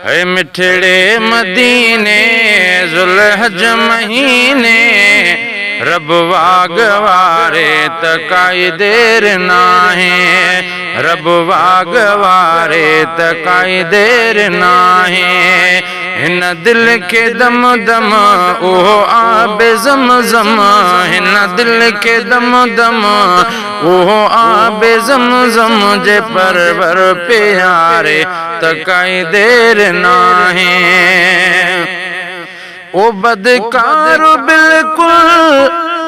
है मिठड़े मदीने ज़ुल्हज महीने रब वागवारे त काई देर नाहे, रब वागवारे त काई देर नाहे। हिन दिल के दम दम ओहो आबे ज़म ज़म, हिन दिल के दम दम ओहो आबे ज़म ज़म जे परवर प्यारे त काई देर नाहे। ओ बदकार बिल्कुल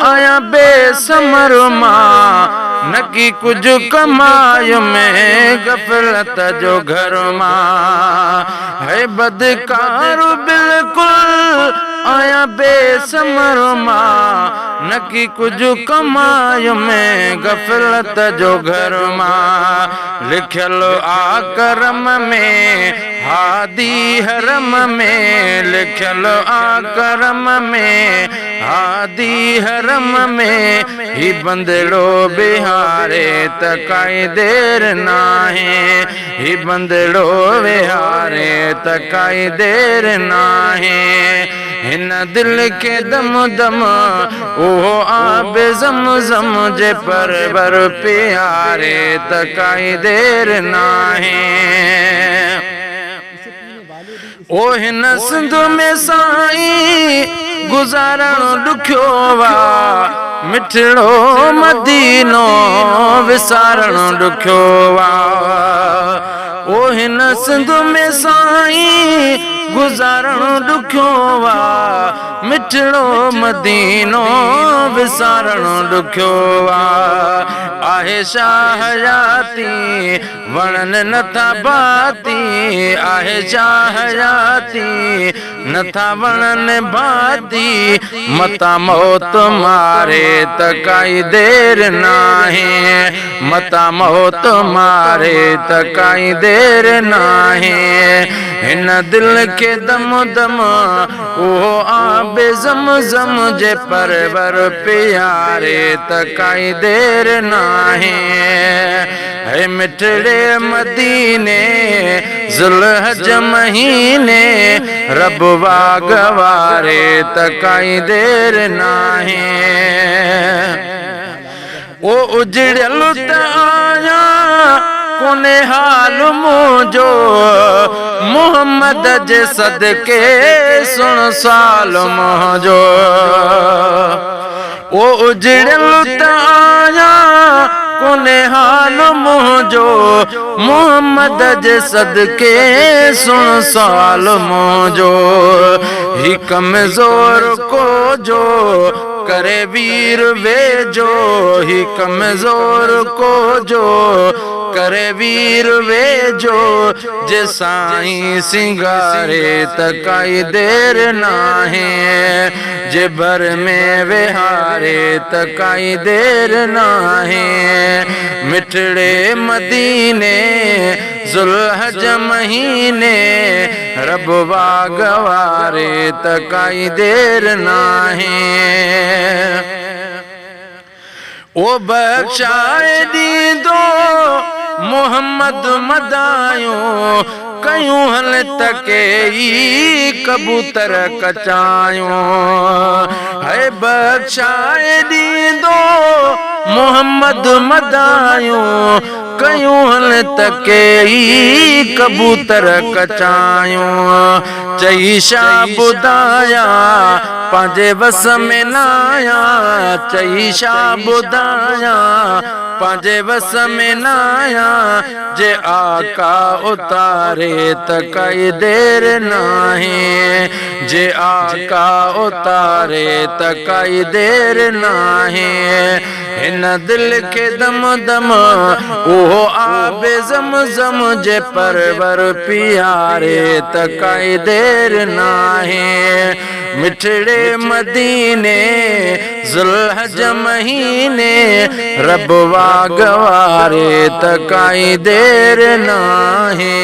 आया बेसमर मां, न की कुछ कमायो में गफलत जो घर मां। है बदकार बिल्कुल आया बेसमर मां, न की कुछ कमायो में गफलत जो घर मां। लिखल आकरम में हादी हरम में, लिखल आकरम में हादी हरम में ही बंदड़ो बिहारे त काई देर नाहे, ही बंदड़ो बिहारे त काई देर नाहे। हिन दिल के दम दम ओहो आबे ज़म ज़म जे परवर प्यारे त काई देर नाहे। ओ हिन सिंध में साईं गुज़ारण ॾुखियो वा, मिठड़ो मदीनो विसारण ॾुखियो वा। ओ हिन सिंध में साईं गुज़ारण ॾुखियो वा, मिठड़ो मदीनो विसारण ॾुखियो वा। आहे छा हयाती वणन नथा भाती, आहे छा हयाती नथा वणन भाती, मता मौत मारे त काई देर नाहे, मता मौत मारे त काई देर नाहे। हिन दिल के दम दम ओहो आबे ज़म ज़म जे परवर प्यारे त काई देर नाहे। है मिठड़े मदीने ज़ुल्हज महीने रब वागवारे त काई देर नाहे। ओ उजड़ियल त आया कोने हाल मुझो, मोहम्मद जे सदके सुन साल मुझो। ओ उजड़ियल त आया कोने हाल मुझो, मोहम्मद जे सदके सुन साल मुझो। ही कमज़ोर को जो करे वीर वेजो, ही कमज़ोर को जो करे वीर वेजो, जे साईं सिंगारे त काई देर नाहे, जे भर में विहारे त काई देर नाहे। मिठड़े मदीने ज़ुल्हज महीने रब वागवारे त काई देर नाहे। ओ बख्शाए दीदो मोहम्मद मदायूं, कयूं हल तके ई कबूतर कचायूं। है बख्शाए दीदो मोहम्मद मदायूं, कयूं हल तके ई कबूतर कचायूं। चई छा ॿुधाया पंहिंजे वस में नाया, चई छा ॿुधाया पंहिंजे वस में नाया, जे आका उतारे त काई देर नाहे, जे आका उतारे त काई देर नाहे। हिन दिल के दम दम ओहो आबे ज़म ज़म जे परवर प्यारे त काई देर नाहे। मिठड़े मदीने ज़ुल्हज महीने रब वागवारे त काई देर नाहे।